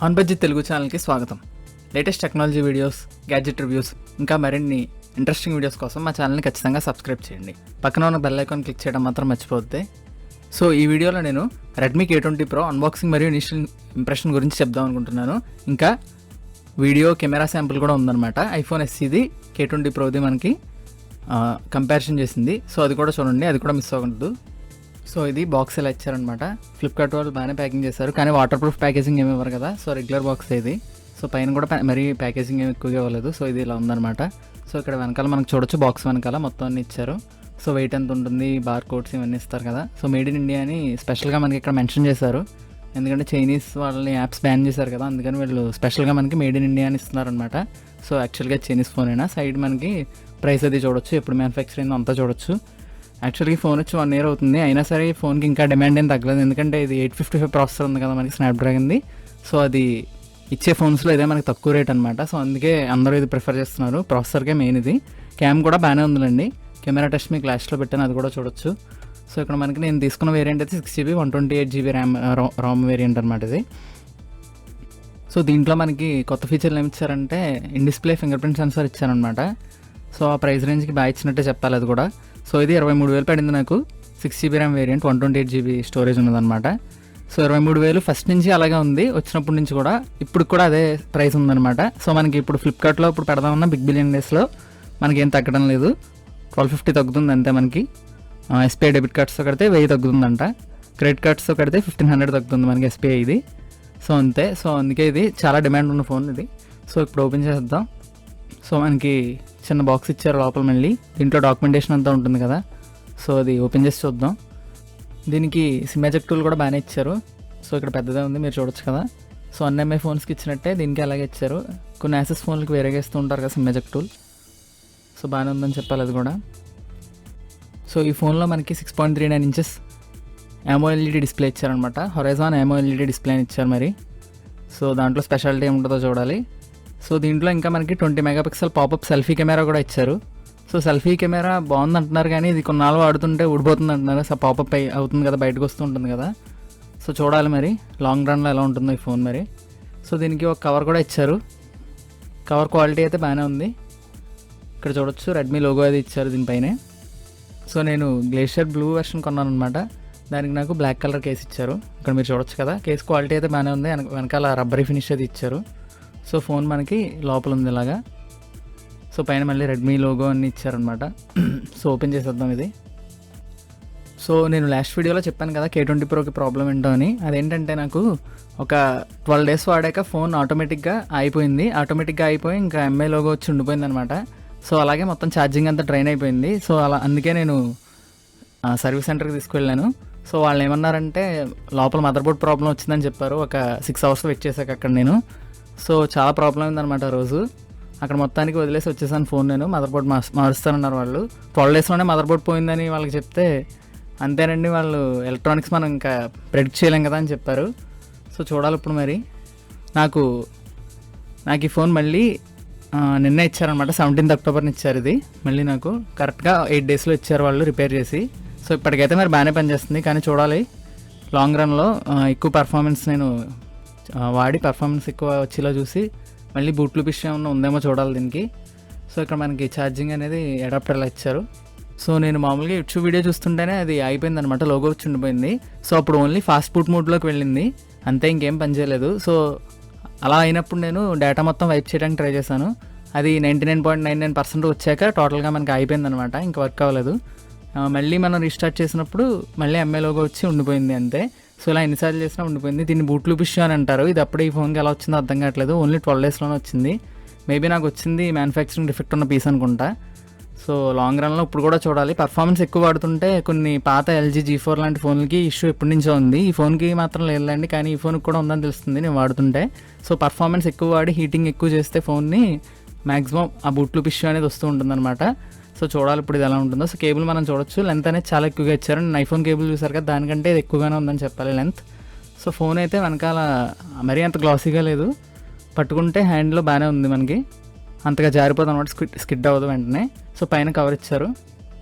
On budget Telugu ఛానల్కి స్వాగతం. Latest technology videos, gadget reviews, ఇంకా మరిన్ని ఇంట్రెస్టింగ్ వీడియోస్ కోసం మా ఛానల్ని ఖచ్చితంగా సబ్స్క్రైబ్ చేయండి. పక్కన ఉన్న బెల్ ఐకాన్ క్లిక్ చేయడం మాత్రం మర్చిపోద్ది. సో ఈ వీడియోలో నేను రెడ్మీ K20 Pro అన్బాక్సింగ్ మరియు ఇనిషియల్ ఇంప్రెషన్ గురించి చెప్దాం అనుకుంటున్నాను. ఇంకా వీడియో కెమెరా శాంపుల్ కూడా ఉందన్నమాట. ఐఫోన్ SEది K20 Proది మనకి కంపారిజన్ చేసింది. సో అది కూడా చూడండి, అది కూడా మిస్ అవ్వకూడదు. సో ఇది బాక్స్ ఇలా ఇచ్చారనమాట. ఫ్లిప్కార్ట్ వాళ్ళు బాగానే ప్యాకింగ్ చేశారు, కానీ వాటర్ ప్రూఫ్ ప్యాకేజింగ్ ఏమి ఇవ్వరు కదా. సో రెగ్యులర్ బాక్స్ ఇది. సో పైన కూడా మరీ ప్యాకేజింగ్ ఏమి ఎక్కువగా ఇవ్వలేదు. సో ఇది ఇలా ఉందన్నమాట. సో ఇక్కడ వెనకాల మనకు చూడొచ్చు, బాక్స్ వెనకాల మొత్తం అన్ని ఇచ్చారు. సో వెయిట్ ఎంత ఉంటుంది, బార్ కోడ్స్ ఇవన్నీ ఇస్తారు కదా. సో మేడ్ ఇన్ ఇండియా అని స్పెషల్గా మనకి ఇక్కడ మెన్షన్ చేశారు. ఎందుకంటే చైనీస్ వాళ్ళని యాప్స్ బ్యాన్ చేశారు కదా, అందుకని వీళ్ళు స్పెషల్గా మనకి మేడ్ ఇన్ ఇండియా అని ఇస్తున్నారనమాట. సో యాక్చువల్గా చైనీస్ ఫోన్ అయినా సైడ్ మనకి ప్రైస్ అది చూడొచ్చు, ఎప్పుడు మ్యానుఫ్యాక్చర్ అయిందో అంతా చూడొచ్చు. యాక్చువల్గా ఈ ఫోన్ వచ్చి 1 year అవుతుంది, అయినా సరే ఈ ఫోన్కి ఇంకా డిమాండ్ ఏం తగ్గలేదు. ఎందుకంటే ఇది 855 ప్రాసెసర్ ఉంది కదా మనకి, స్నాప్డ్రాగన్ది. సో అది ఇచ్చే ఫోన్స్లో ఇదే మనకి తక్కువ రేట్ అనమాట. సో అందుకే అందరూ ఇది ప్రిఫర్ చేస్తున్నారు. ప్రాసెసర్కే మెయిన్ ఇది. క్యామ్ కూడా బాగానే ఉందండి. కెమెరా టెస్ట్ మీకు లాస్ట్లో పెట్టాను, అది కూడా చూడొచ్చు. సో ఇక్కడ మనకి నేను తీసుకున్న వేరియంట్ అయితే 6GB 128GB ర్యామ్ వేరియంట్ అనమాట ఇది. సో దీంట్లో మనకి కొత్త ఫీచర్లు ఏమి ఇచ్చారంటే in display finger print censor ఇచ్చారనమాట. సో ఆ ప్రైస్ రేంజ్కి బాగా ఇచ్చినట్టే చెప్పాలి అది కూడా. సో ఇది 23,000 పడింది నాకు. 6GB RAM variant, 128GB storage ఉన్నదన్నమాట. సో 23,000 ఫస్ట్ నుంచి అలాగే ఉంది, వచ్చినప్పటి నుంచి కూడా. ఇప్పుడు కూడా అదే ప్రైస్ ఉందన్నమాట. సో మనకి ఇప్పుడు ఫ్లిప్కార్ట్లో ఇప్పుడు పెడదామన్న బిగ్ బిలియన్ డేస్లో మనకి ఏం తగ్గడం లేదు. 1250 తగ్గుతుంది అంతే మనకి. SBI డెబిట్ కార్డ్స్తో కడితే 1000 తగ్గుతుందంట. క్రెడిట్ కార్డ్స్తో కడితే 1500 తగ్గుతుంది మనకి SBI ఇది. సో అంతే. సో అందుకే ఇది చాలా డిమాండ్ ఉన్న ఫోన్ ఇది. సో ఇప్పుడు ఓపెన్ చేద్దాం. సో మనకి చిన్న బాక్స్ ఇచ్చారు లోపల, మళ్ళీ దీంట్లో డాక్యుమెంటేషన్ అంతా ఉంటుంది కదా. సో అది ఓపెన్ చేసి చూద్దాం. దీనికి సిమ్ ఎజెక్ట్ టూల్ కూడా బాగానే ఇచ్చారు. సో ఇక్కడ పెద్దదే ఉంది, మీరు చూడొచ్చు కదా. సో అన్ని ఎంఐ ఫోన్స్కి ఇచ్చినట్టే దీనికి అలాగే ఇచ్చారు. కొన్ని యాసెస్ ఫోన్లకి వేరేగా ఇస్తూ ఉంటారు కదా సిమ్ ఎజెక్ట్ టూల్. సో బాగానే ఉందని చెప్పాలి అది కూడా. సో ఈ ఫోన్లో మనకి 6.39 inches AMOLED డిస్ప్లే ఇచ్చారనమాట. హొరైజాన్ AMOLED డిస్ప్లే అని ఇచ్చారు మరి. సో దాంట్లో స్పెషాలిటీ ఏముంటుందో చూడాలి. సో దీంట్లో ఇంకా మనకి 20 MP పాపప్ సెల్ఫీ కెమెరా కూడా ఇచ్చారు. సో సెల్ఫీ కెమెరా బాగుంది అంటున్నారు, కానీ ఇది కొన్నాళ్ళు వాడుతుంటే ఊడిపోతుంది అంటున్నారు. సో పాపప్ అవుతుంది కదా, బయటకు వస్తూ ఉంటుంది కదా. సో చూడాలి మరి లాంగ్ రన్లో ఎలా ఉంటుందో ఈ ఫోన్ మరి. సో దీనికి ఒక కవర్ కూడా ఇచ్చారు. కవర్ క్వాలిటీ అయితే బాగానే ఉంది. ఇక్కడ చూడొచ్చు రెడ్మీ లోగో అది ఇచ్చారు దీనిపైనే. సో నేను గ్లేషియర్ బ్లూ వెర్షన్ కొన్నాను అనమాట. దానికి నాకు బ్లాక్ కలర్ కేసు ఇచ్చారు. ఇక్కడ మీరు చూడొచ్చు కదా, కేసు క్వాలిటీ అయితే బాగానే ఉంది. వెనకాల రబ్బరీ ఫినిష్ అది ఇచ్చారు. సో ఫోన్ మనకి లోపల ఉంది ఇలాగా. సో పైన మళ్ళీ రెడ్మీ లోగో అన్నీ ఇచ్చారనమాట. సో ఓపెన్ చేసేద్దాం ఇది. సో నేను లాస్ట్ వీడియోలో చెప్పాను కదా K20 Proకి ప్రాబ్లం ఏంటో అని. అదేంటంటే నాకు ఒక 12 days వాడాక ఫోన్ ఆటోమేటిక్గా అయిపోయి ఇంకా ఎంఐ లోగో వచ్చి ఉండిపోయింది అనమాట. సో అలాగే మొత్తం ఛార్జింగ్ అంతా డ్రైన్ అయిపోయింది. సో అందుకే నేను సర్వీస్ సెంటర్కి తీసుకువెళ్ళాను. సో వాళ్ళు ఏమన్నారంటే లోపల మదర్బోర్డ్ ప్రాబ్లం వచ్చిందని చెప్పారు. ఒక 6 hours వెయిట్ చేశాక అక్కడ నేను. సో చాలా ప్రాబ్లం అయిందనమాట రోజు. అక్కడ మొత్తానికి వదిలేసి వచ్చేసాను ఫోన్ నేను. మదర్బోర్డ్ మారుస్తానన్నారు వాళ్ళు. 12 daysలోనే మదర్బోర్డ్ పోయిందని వాళ్ళకి చెప్తే, అంతేనండి వాళ్ళు ఎలక్ట్రానిక్స్ మనం ఇంకా ప్రెడిక్ట్ చేయలేం కదా అని చెప్పారు. సో చూడాలి ఇప్పుడు మరి. నాకు ఈ ఫోన్ మళ్ళీ నిన్న ఇచ్చారనమాట. 17th October ఇచ్చారు ఇది. మళ్ళీ నాకు కరెక్ట్గా 8 daysలో ఇచ్చారు వాళ్ళు రిపేర్ చేసి. సో ఇప్పటికైతే మరి బాగానే పనిచేస్తుంది, కానీ చూడాలి లాంగ్ రన్లో ఎక్కువ పర్ఫార్మెన్స్ నేను వాడి పర్ఫార్మెన్స్ ఎక్కువ వచ్చేలా చూసి మళ్ళీ బూట్లూప్ ఇష్యూ ఏమన్నా ఉందేమో చూడాలి దీనికి. సో ఇక్కడ మనకి ఛార్జింగ్ అనేది అడాప్టర్లా ఇచ్చారు. సో నేను మామూలుగా యూట్యూబ్ వీడియో చూస్తుంటేనే అది అయిపోయింది అనమాట, లోగో వచ్చి ఉండిపోయింది. సో అప్పుడు ఓన్లీ ఫాస్ట్ బూట్ మోడ్లోకి వెళ్ళింది అంతే, ఇంకేం పని చేయలేదు. సో అలా అయినప్పుడు నేను డేటా మొత్తం వైప్ చేయడానికి ట్రై చేశాను. అది 99.99% వచ్చాక టోటల్గా మనకి అయిపోయింది అనమాట, ఇంకా వర్క్ అవ్వలేదు. మళ్ళీ మనం రీస్టార్ట్ చేసినప్పుడు మళ్ళీ ఎంఐ లోగో వచ్చి ఉండిపోయింది అంతే. సో ఇలా ఎన్నిసార్లు చేసినా ఉండిపోయింది. దీన్ని బూట్లూప్ ఇష్యూ అని అంటారు. ఇది అప్పుడే ఈ ఫోన్కి ఎలా వచ్చిందో అర్థం కావట్లేదు. ఓన్లీ 12 daysలోనే వచ్చింది. మేబీ నాకు వచ్చింది మ్యానుఫ్యాక్చరింగ్ డిఫెక్ట్ ఉన్న పీస్ అనుకుంటా. సో లాంగ్ రన్లో ఇప్పుడు కూడా చూడాలి. పర్ఫార్మెన్స్ ఎక్కువ వాడుతుంటే కొన్ని పాత LG G4 లాంటి ఫోన్లకి ఇష్యూ ఎప్పటి నుంచో ఉంది. ఈ ఫోన్కి మాత్రం లేదండి, కానీ ఈ ఫోన్కి కూడా ఉందని తెలుస్తుంది నేను వాడుతుంటే. సో పర్ఫార్మెన్స్ ఎక్కువ వాడి హీటింగ్ ఎక్కువ చేస్తే ఫోన్ని మ్యాక్సిమం ఆ బూట్లూప్ ఇష్యూ అనేది వస్తూ ఉంటుందన్నమాట. సో చూడాలి ఇప్పుడు ఇది ఎలా ఉంటుందో. సో కేబుల్ మనం చూడొచ్చు, లెంత్ అనేది చాలా ఎక్కువగా ఇచ్చారు. నేను ఐఫోన్ కేబుల్ చూసారు కదా, దానికంటే ఇది ఎక్కువగానే ఉందని చెప్పాలి లెంత్. సో ఫోన్ అయితే వెనకాల మరీ అంత గ్లాసీగా లేదు, పట్టుకుంటే హ్యాండ్లో బాగానే ఉంది మనకి, అంతగా జారిపోదు అనమాట, స్కిడ్ అవ్వదు వెంటనే. సో పైన కవర్ ఇచ్చారు.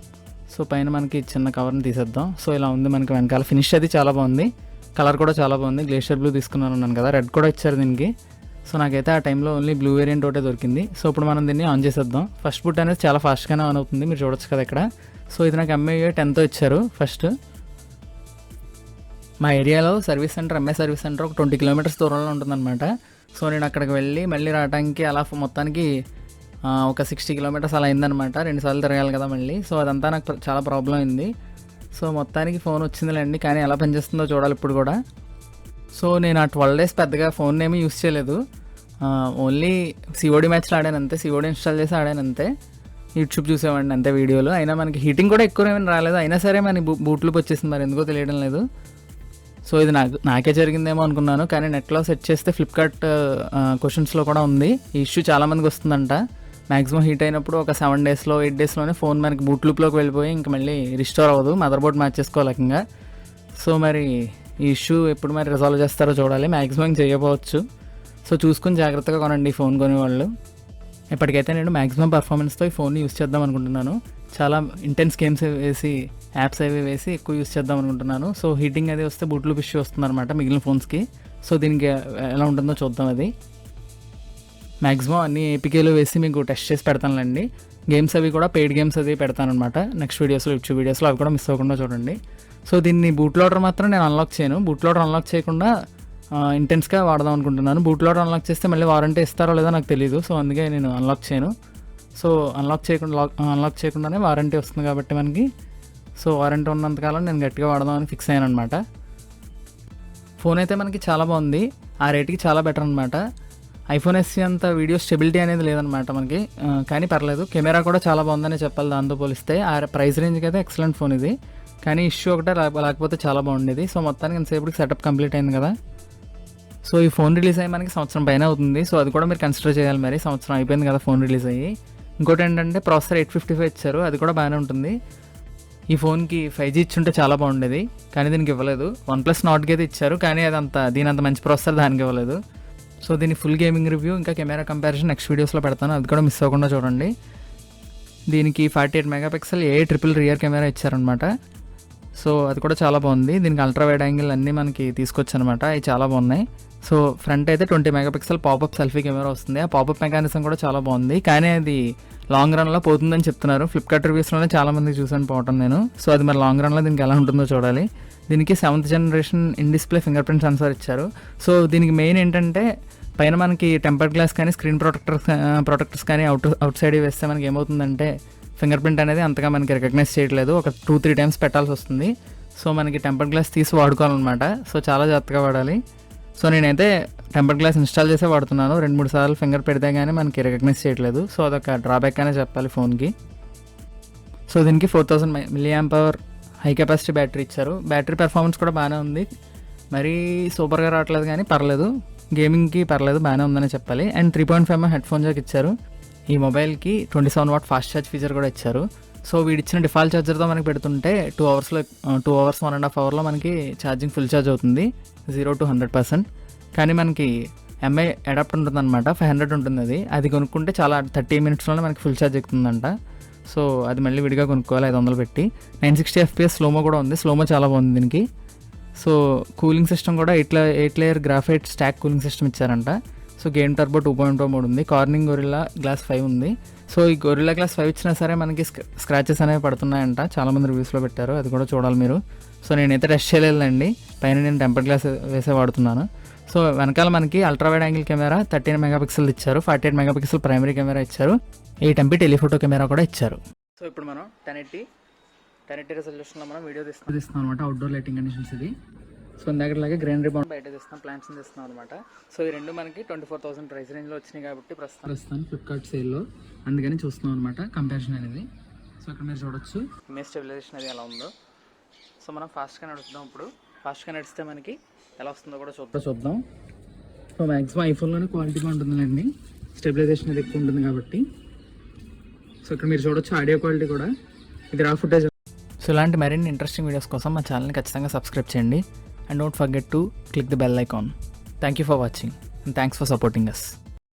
సో పైన మనకి చిన్న కవర్ని తీసేద్దాం. సో ఇలా ఉంది మనకి వెనకాల ఫినిష్ అది చాలా బాగుంది. కలర్ కూడా చాలా బాగుంది. గ్లేషియర్ బ్లూ తీసుకున్నాను అన్నాను కదా, రెడ్ కూడా ఇచ్చారు దీనికి. సో నాకైతే ఆ టైంలో ఓన్లీ బ్లూ వేరియంట్ ఒకటే దొరికింది. సో ఇప్పుడు మనం దీన్ని ఆన్ చేసేద్దాం. ఫస్ట్ బూట్ అనేది చాలా ఫాస్ట్గానే ఆన్ అవుతుంది, మీరు చూడొచ్చు కదా ఇక్కడ. సో ఇది నాకు ఎంఐ 10తో ఇచ్చారు. ఫస్ట్ మా ఏరియాలో service centre, MI service centre ఒక 20 కిలోమీటర్స్ దూరంలో ఉంటుందన్నమాట. సో నేను అక్కడికి వెళ్ళి మళ్ళీ రావడానికి అలా మొత్తానికి ఒక 60 కిలోమీటర్స్ అలా అయిందనమాట. 2 సార్లు తిరగాలి కదా మళ్ళీ. సో అదంతా నాకు చాలా ప్రాబ్లం అయింది. సో మొత్తానికి ఫోన్ వచ్చిందిలేండి, కానీ ఎలా పనిచేస్తుందో చూడాలి ఇప్పుడు కూడా. సో నేను ఆ 12 days పెద్దగా ఫోన్ ఏమీ యూస్ చేయలేదు. ఓన్లీ సిఓడి మ్యాచ్లో ఆడాను అంతే, సిఓడి ఇన్స్టాల్ చేసి ఆడాను అంతే. యూట్యూబ్ చూసేవాడిని అంతే వీడియోలు. అయినా మనకి హీటింగ్ కూడా ఎక్కువ ఏమైనా రాలేదు, అయినా సరే మన బూట్లూప్ వచ్చేసింది, మరి ఎందుకో తెలియడం లేదు. సో ఇది నాకే జరిగిందేమో అనుకున్నాను, కానీ నెట్లో సెర్చ్ చేస్తే ఫ్లిప్కార్ట్ క్వశ్చన్స్లో కూడా ఉంది. ఈ ఇష్యూ చాలామందికి వస్తుందంట. మ్యాక్సిమం హీట్ అయినప్పుడు ఒక 7 daysలో 8 daysలోనే ఫోన్ మనకి బూట్లూప్లోకి వెళ్ళిపోయి ఇంక మళ్ళీ రిస్టోర్ అవ్వదు, మదర్ బోర్డ్ మార్చేసుకోలేకంగా. సో మరి ఈ ఇష్యూ ఎప్పుడు మరి రిజాల్వ్ చేస్తారో చూడాలి. మ్యాక్సిమం చేయకపోవచ్చు. సో చూసుకుని జాగ్రత్తగా కొనండి ఈ ఫోన్ కొనేవాళ్ళు. ఇప్పటికైతే నేను మ్యాక్సిమం పర్ఫార్మెన్స్తో ఈ ఫోన్ని యూస్ చేద్దాం అనుకుంటున్నాను. చాలా ఇంటెన్స్ గేమ్స్ వేసి, యాప్స్ అవి వేసి ఎక్కువ యూస్ చేద్దాం అనుకుంటున్నాను. సో హీటింగ్ అది వస్తే బూట్లూప్ ఇష్యూ వస్తుందన్నమాట మిగిలిన ఫోన్స్కి. సో దీనికి ఎలా ఉంటుందో చూద్దాం. అది మ్యాక్సిమం అన్ని ఏపీకేలో వేసి మీకు టెస్ట్ చేసి పెడతానులేండి. గేమ్స్ అవి కూడా పెయిడ్ గేమ్స్ అది పెడతాను అనమాట నెక్స్ట్ వీడియోస్లో, యూట్యూబ్ వీడియోస్లో. అవి కూడా మిస్ అవ్వకుండా చూడండి. సో దీన్ని బూట్ లోడర్ మాత్రం నేను అన్లాక్ చేయను. బూట్ లోడర్ అన్లాక్ చేయకుండా ఇంటెన్స్గా వాడదాం అనుకుంటున్నాను. బూట్ లోడర్ అన్లాక్ చేస్తే మళ్ళీ వారంటీ ఇస్తారో లేదో నాకు తెలియదు. సో అందుకే నేను అన్లాక్ చేయను. సో అన్లాక్ చేయకుండానే వారంటీ వస్తుంది కాబట్టి మనకి. సో వారంటీ ఉన్నంతకాలం నేను గట్టిగా వాడదామని ఫిక్స్ అయ్యాను అనమాట. ఫోన్ అయితే మనకి చాలా బాగుంది, ఆ రేట్కి చాలా బెటర్ అనమాట. ఐఫోన్ ఎస్సీ అంత వీడియో స్టెబిలిటీ అనేది లేదనమాట మనకి, కానీ పర్లేదు. కెమెరా కూడా చాలా బాగుందని చెప్పాలి దాంతో పోలిస్తే. ఆ ప్రైస్ రేంజ్కి అయితే ఎక్సలెంట్ ఫోన్ ఇది, కానీ ఇష్యూ ఒకటే లేకపోతే చాలా బాగుండేది. సో మొత్తానికి ఇంతసేపటికి సెటప్ కంప్లీట్ అయింది కదా. సో ఈ ఫోన్ రిలీజ్ అయ్యి మనకి సంవత్సరం పైన అవుతుంది. సో అది కూడా మీరు కన్సిడర్ చేయాలి. మరి సంవత్సరం అయిపోయింది కదా ఫోన్ రిలీజ్ అయ్యి. ఇంకోటి ఏంటంటే ప్రాసెసర్ 855 ఇచ్చారు, అది కూడా బాగానే ఉంటుంది. ఈ ఫోన్కి 5G ఇచ్చుంటే చాలా బాగుండేది, కానీ దీనికి ఇవ్వలేదు. OnePlus Nordకి అయితే ఇచ్చారు, కానీ దీని అంత మంచి ప్రాసెసర్ దానికి ఇవ్వలేదు. సో దీని ఫుల్ గేమింగ్ రివ్యూ ఇంకా కెమెరా కంపారిజన్ నెక్స్ట్ వీడియోస్లో పెడతాను, అది కూడా మిస్ అవ్వకుండా చూడండి. దీనికి 48 మెగాపిక్సెల్ ట్రిపుల్ రియర్ కెమెరా ఇచ్చారనమాట. సో అది కూడా చాలా బాగుంది. దీనికి అల్ట్రా వైడ్ యాంగిల్ అన్నీ మనకి తీసుకొచ్చనమాట, అవి చాలా బాగున్నాయి. సో ఫ్రంట్ అయితే 20 మెగాపిక్సెల్ పాపప్ సెల్ఫీ కెమెరా వస్తుంది. ఆ పాపప్ మెకానిజం కూడా చాలా బాగుంది, కానీ అది లాంగ్ రన్లో పోతుందని చెప్తున్నారు. ఫ్లిప్కార్ట్ రివ్యూస్లోనే చాలా మంది చూసాను పోవటం నేను. సో అది మరి లాంగ్ రన్లో దీనికి ఎలా ఉంటుందో చూడాలి. దీనికి 7th generation in display finger print censor ఇచ్చారు. సో దీనికి మెయిన్ ఏంటంటే పైన మనకి టెంపర్డ్ గ్లాస్ కానీ స్క్రీన్ ప్రొటెక్టర్స్ కానీ అవుట్ సైడ్ వేస్తే మనకి ఏమవుతుందంటే ఫింగర్ ప్రింట్ అనేది అంతగా మనకి రికగ్నైజ్ చేయట్లేదు. ఒక 2-3 times పెట్టాల్సి వస్తుంది. సో మనకి టెంపర్డ్ గ్లాస్ తీసి వాడుకోవాలన్నమాట. సో చాలా జాగ్రత్తగా వాడాలి. సో నేనైతే టెంపర్డ్ గ్లాస్ ఇన్స్టాల్ చేసే వాడుతున్నాను. 2-3 సార్లు ఫింగర్ పెడితే కానీ మనకి రికగ్నైజ్ చేయట్లేదు. సో అదొక డ్రాబ్యాక్ అనే చెప్పాలి ఫోన్కి. సో దీనికి 4000 mAh హై కెపాసిటీ బ్యాటరీ ఇచ్చారు. బ్యాటరీ పెర్ఫార్మెన్స్ కూడా బాగానే ఉంది, మరీ సూపర్గా రావట్లేదు కానీ పర్లేదు, గేమింగ్కి పర్లేదు, బాగానే ఉందని చెప్పాలి. And 3.5mm head phone Jack ఇచ్చారు. ఈ మొబైల్కి 27 watt ఫాస్ట్ ఛార్జ్ ఫీచర్ కూడా ఇచ్చారు. సో వీడిచ్చిన డిఫాల్ట్ ఛార్జర్తో మనకి పెడుతుంటే 2 hours 1.5 hours మనకి ఛార్జింగ్ ఫుల్ ఛార్జ్ అవుతుంది 0 to 100%. కానీ మనకి ఎంఐ అడాప్టర్ ఉంటుందన్నమాట, 500 ఉంటుంది. అది కొనుక్కుంటే చాలా 30 minutesలోనే మనకి ఫుల్ ఛార్జ్ ఎక్కుతుందంట. సో అది మళ్ళీ విడిగా కొనుక్కోవాలి 500 పెట్టి. 960 FPS స్లోమో కూడా ఉంది, స్లోమో చాలా బాగుంది దీనికి. సో కూలింగ్ సిస్టమ్ కూడా 8 layer graphite stack cooling system ఇచ్చారంట. సో గేమ్ టర్బో 2.0 మోడ్ ఉంది. కార్నింగ్ గొరిల్లా గ్లాస్ 5 ఉంది. సో ఈ గొరిల్లా గ్లాస్ 5 ఇచ్చినా సరే మనకి స్క్రాచెస్ అనేవి పడుతున్నాయంట, చాలామంది రివ్యూస్లో పెట్టారు, అది కూడా చూడాలి మీరు. సో నేనైతే టెస్ట్ చేయలేదండి, పైన నేను టెంపర్డ్ గ్లాస్ వేసే వాడుతున్నాను. సో వెనకాల మనకి ultra wide angle camera 13 megapixel ఇచ్చారు, 48 మెగాపిక్సెల్ ప్రైమరీ కెమెరా ఇచ్చారు, 8MP టెలిఫోటో కెమెరా కూడా ఇచ్చారు. సో ఇప్పుడు మనం 1080 రెజల్యూషన్లో మనం వీడియో తీస్తున్నాం అనమాట. అవుట్డోర్ లైటింగ్ కండిషన్స్ ఇది. సో ఇందాకలాగే గ్రీన్ రిబౌండ్ బయట తీస్తున్నాం, ప్లాంట్స్ని తీస్తున్నాం అనమాట. సో ఈ రెండు మనకి 24,000 ప్రైస్ రేంజ్లో వచ్చినాయి కాబట్టి ప్రస్తుతం ఫ్లిప్కార్ట్ సేల్లో, అందుకని చూస్తున్నాం అనమాట కంపారిజన్ అనేది. సో ఇక్కడ మీరు చూడొచ్చు ఇమేజ్ స్టెబిలైజేషన్ అది ఎలా ఉందో. సో మనం ఫాస్ట్గా నడుపుదాం. ఇప్పుడు ఫాస్ట్గా నడిస్తే మనకి ఎలా వస్తుందో కూడా చూద్దాం. సో మ్యాక్సిమం ఐఫోన్లోనే క్వాలిటీగా ఉంటుందండి, స్టెబిలైజేషన్ అది ఎక్కువ ఉంటుంది కాబట్టి. సో ఇక్కడ మీరు చూడొచ్చు ఆడియో క్వాలిటీ కూడా, ఇది రా ఫుటేజ్. సో ఇలాంటి మరిన్ని ఇంట్రెస్టింగ్ వీడియోస్ కోసం మా ఛానల్ని ఖచ్చితంగా సబ్స్క్రైబ్ చేయండి. And don't forget to click the bell icon. Thank you for watching and thanks for supporting us.